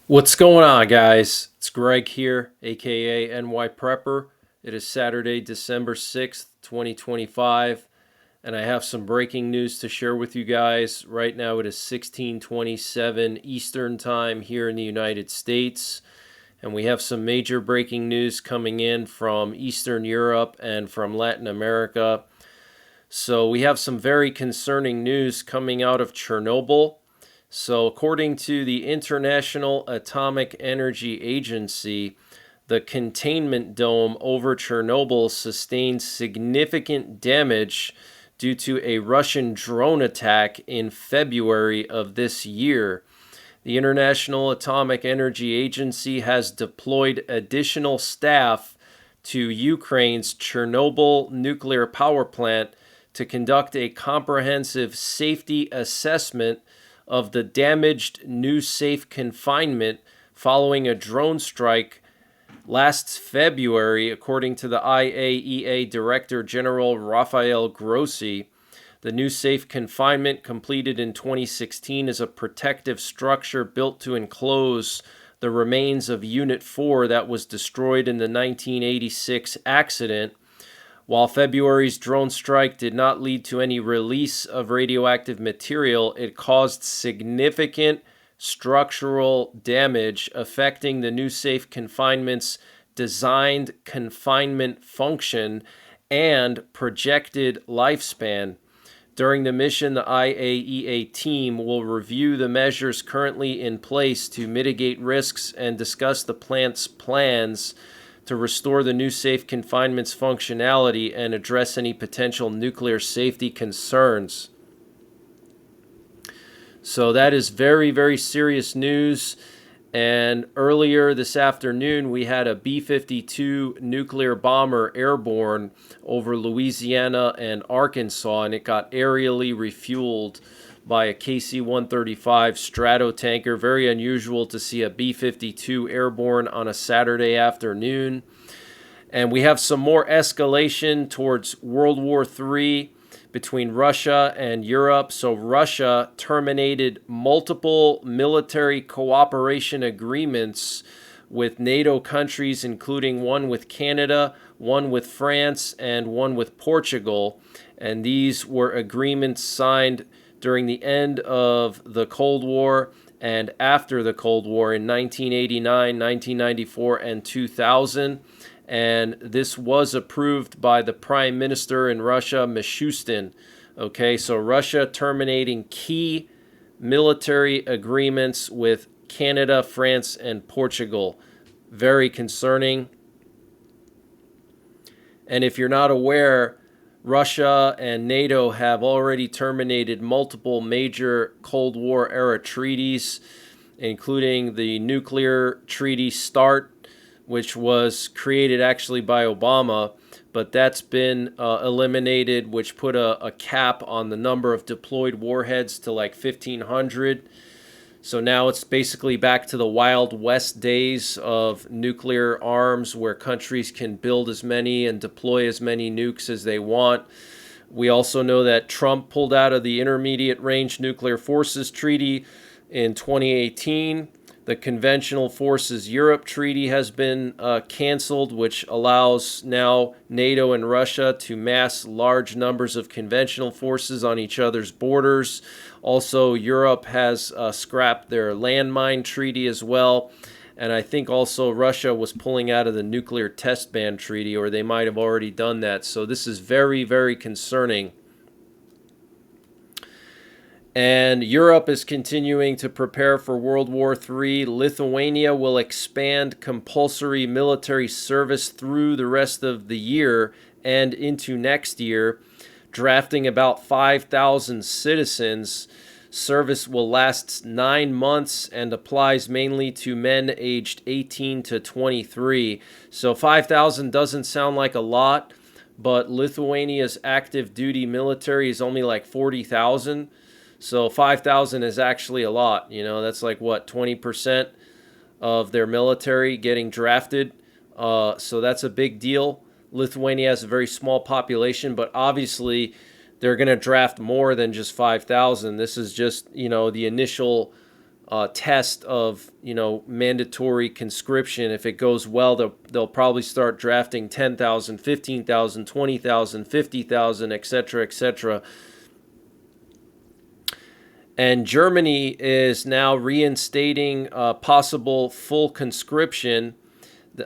What's going on, guys? It's Greg here, aka NYPrepper. It is Saturday, December 6th, 2025, and I have some breaking news to share with you guys. Right now, it is 16:27 Eastern Time here in the United States, and we have some major breaking news coming in from Eastern Europe and from Latin America. So, we have some very concerning news coming out of Chernobyl. So, according to the International Atomic Energy Agency, the containment dome over Chernobyl sustained significant damage due to a Russian drone attack in February of this year. The International Atomic Energy Agency has deployed additional staff to Ukraine's Chernobyl nuclear power plant to conduct a comprehensive safety assessment of the damaged new safe confinement following a drone strike last February, according to the IAEA Director General Rafael Grossi. The new safe confinement, completed in 2016, is a protective structure built to enclose the remains of Unit 4 that was destroyed in the 1986 accident. While February's drone strike did not lead to any release of radioactive material, it caused significant structural damage affecting the new safe confinement's designed confinement function and projected lifespan. During the mission, the IAEA team will review the measures currently in place to mitigate risks and discuss the plant's plans to restore the new safe confinement's functionality and address any potential nuclear safety concerns. So that is very, very serious news. And earlier this afternoon, we had a B-52 nuclear bomber airborne over Louisiana and Arkansas, and it got aerially refueled by a KC-135 Stratotanker. Very unusual to see a B-52 airborne on a Saturday afternoon. And we have some more escalation towards World War III between Russia and Europe. So Russia terminated multiple military cooperation agreements with NATO countries, including one with Canada, one with France, and one with Portugal. And these were agreements signed during the end of the Cold War and after the Cold War in 1989, 1994, and 2000. And this was approved by the Prime Minister in Russia, Mishustin. Okay, so Russia terminating key military agreements with Canada, France, and Portugal. Very concerning. And if you're not aware, Russia and NATO have already terminated multiple major Cold War era treaties, including the nuclear treaty START, which was created actually by Obama, but that's been eliminated, which put a cap on the number of deployed warheads to like 1,500. So now it's basically back to the Wild West days of nuclear arms, where countries can build as many and deploy as many nukes as they want. We also know that Trump pulled out of the Intermediate Range Nuclear Forces Treaty in 2018. The Conventional Forces Europe Treaty has been canceled, which allows now NATO and Russia to mass large numbers of conventional forces on each other's borders. Also, Europe has scrapped their landmine treaty as well. And I think also Russia was pulling out of the nuclear test ban treaty, or they might have already done that. So this is very, very concerning. And Europe is continuing to prepare for World War III. Lithuania will expand compulsory military service through the rest of the year and into next year, drafting about 5,000 citizens. Service will last 9 months and applies mainly to men aged 18 to 23. So 5,000 doesn't sound like a lot, but Lithuania's active duty military is only like 40,000. So 5,000 is actually a lot. You know, that's like what, 20% of their military getting drafted. So that's a big deal. Lithuania has a very small population, but obviously they're going to draft more than just 5,000. This is just, you know, the initial test of, mandatory conscription. If it goes well, they'll probably start drafting 10,000, 15,000, 20,000, 50,000, etc., etc. And Germany is now reinstating possible full conscription.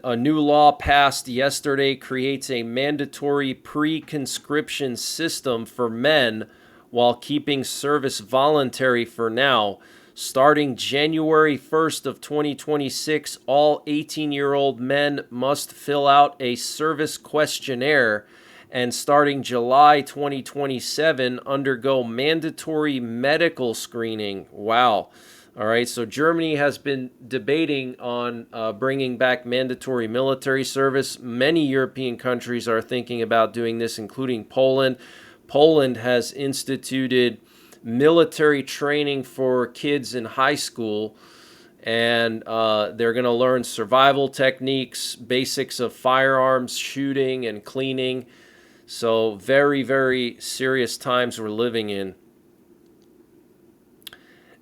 A new law passed yesterday creates a mandatory pre-conscription system for men while keeping service voluntary for now. Starting January 1st of 2026, all 18-year-old men must fill out a service questionnaire, and starting July 2027, undergo mandatory medical screening. Wow. All right, so Germany has been debating on bringing back mandatory military service. Many European countries are thinking about doing this, including Poland. Poland has instituted military training for kids in high school, and they're going to learn survival techniques, basics of firearms, shooting, and cleaning. So very, very serious times we're living in.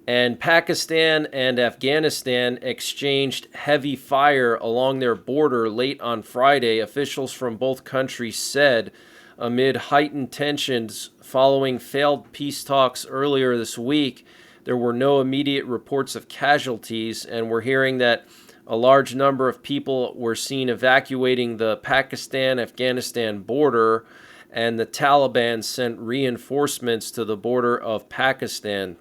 And Pakistan and Afghanistan exchanged heavy fire along their border late on Friday, officials from both countries said, amid heightened tensions following failed peace talks earlier this week. There were no immediate reports of casualties, and we're hearing that a large number of people were seen evacuating the Pakistan-Afghanistan border, and the Taliban sent reinforcements to the border of Pakistan.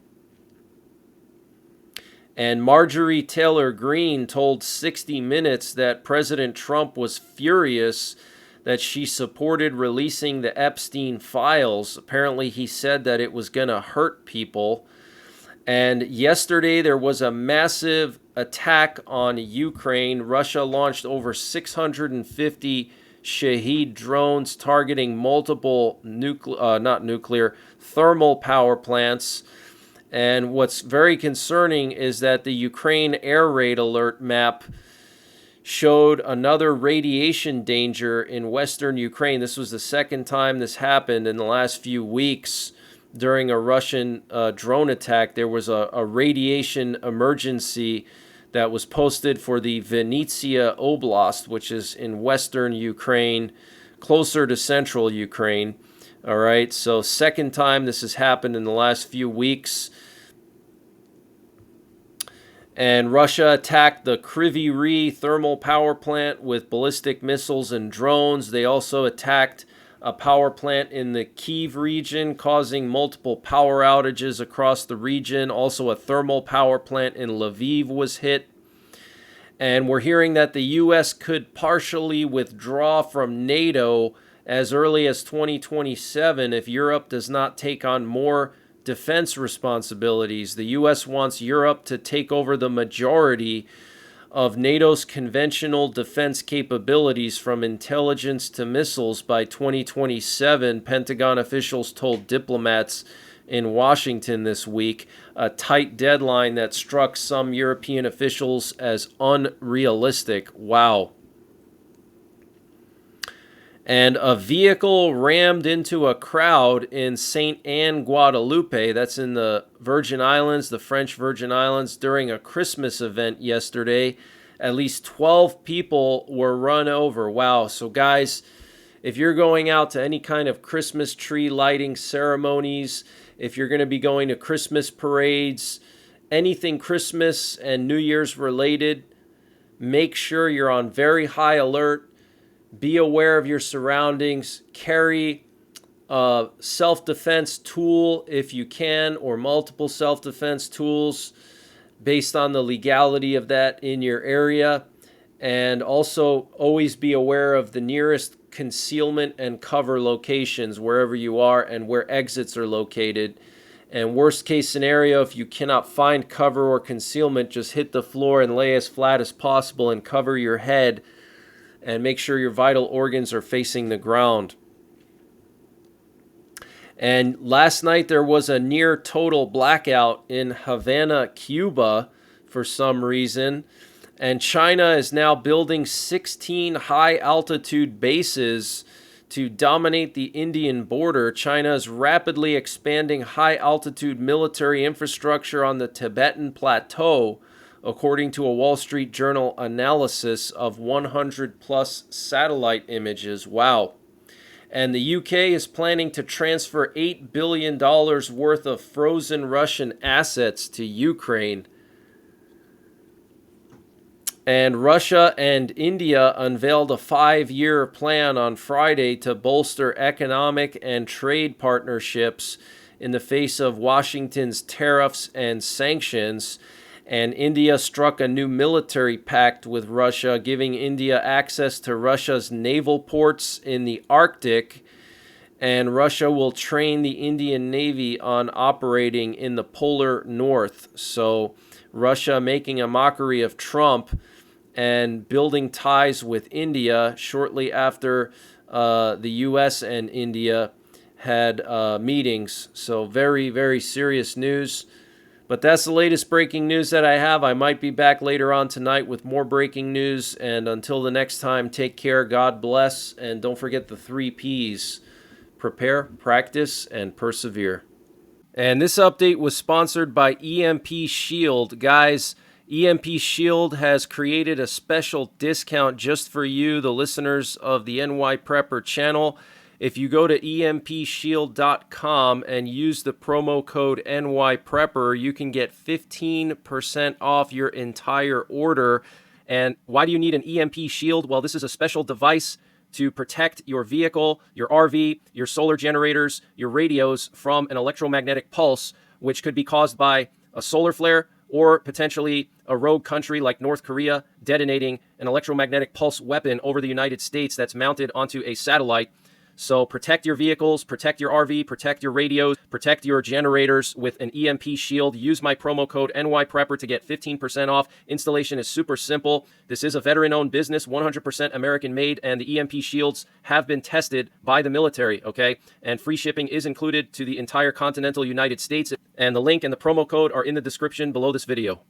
And Marjorie Taylor Greene told 60 Minutes that President Trump was furious that she supported releasing the Epstein files. Apparently, he said that it was going to hurt people. And yesterday, there was a massive attack on Ukraine. Russia launched over 650 Shahed drones targeting multiple thermal power plants. And what's very concerning is that the Ukraine air raid alert map showed another radiation danger in western Ukraine. This was the second time this happened in the last few weeks during a Russian drone attack. There was a radiation emergency that was posted for the Vinnytsia Oblast, which is in western Ukraine, closer to central Ukraine. All right, so second time this has happened in the last few weeks. And Russia attacked the Kryvyi Rih thermal power plant with ballistic missiles and drones. They also attacked a power plant in the Kyiv region, causing multiple power outages across the region. Also, a thermal power plant in Lviv was hit. And we're hearing that the U.S. could partially withdraw from NATO as early as 2027 if Europe does not take on more defense responsibilities. The U.S. wants Europe to take over the majority of NATO's conventional defense capabilities, from intelligence to missiles, by 2027, Pentagon officials told diplomats in Washington this week, a tight deadline that struck some European officials as unrealistic. Wow. And a vehicle rammed into a crowd in St. Anne, Guadeloupe, that's in the Virgin Islands, the French Virgin Islands, during a Christmas event yesterday. At least 12 people were run over. Wow. So guys, if you're going out to any kind of Christmas tree lighting ceremonies, if you're going to be going to Christmas parades, anything Christmas and New Year's related, make sure you're on very high alert. Be aware of your surroundings. Carry a self-defense tool if you can, or multiple self-defense tools based on the legality of that in your area. And also always be aware of the nearest concealment and cover locations wherever you are, and where exits are located. And worst case scenario, if you cannot find cover or concealment, just hit the floor and lay as flat as possible and cover your head. And make sure your vital organs are facing the ground. And last night there was a near total blackout in Havana, Cuba, for some reason. And China is now building 16 high-altitude bases To dominate the Indian border, China is rapidly expanding high-altitude military infrastructure on the Tibetan Plateau, according to a Wall Street Journal analysis of 100-plus satellite images. Wow. And the UK is planning to transfer $8 billion worth of frozen Russian assets to Ukraine. And Russia and India unveiled a 5-year plan on Friday to bolster economic and trade partnerships in the face of Washington's tariffs and sanctions. And India struck a new military pact with Russia, giving India access to Russia's naval ports in the Arctic. And Russia will train the Indian Navy on operating in the polar north. So Russia making a mockery of Trump and building ties with India shortly after the U.S. and India had meetings. So very, very serious news. But that's the latest breaking news that I have. I might be back later on tonight with more breaking news. And until the next time, take care, God bless, and don't forget the 3 Ps. Prepare, practice, and persevere. And this update was sponsored by EMP Shield. Guys, EMP Shield has created a special discount just for you, the listeners of the NYPrepper channel. If you go to empshield.com and use the promo code NYPrepper, you can get 15% off your entire order. And why do you need an EMP Shield? Well, this is a special device to protect your vehicle, your RV, your solar generators, your radios from an electromagnetic pulse, which could be caused by a solar flare or potentially a rogue country like North Korea detonating an electromagnetic pulse weapon over the United States that's mounted onto a satellite. So protect your vehicles, protect your RV, protect your radios, protect your generators with an EMP Shield. Use my promo code NYPrepper to get 15% off. Installation is super simple. This is a veteran-owned business, 100% American-made, and the EMP Shields have been tested by the military, okay? And free shipping is included to the entire continental United States. And the link and the promo code are in the description below this video.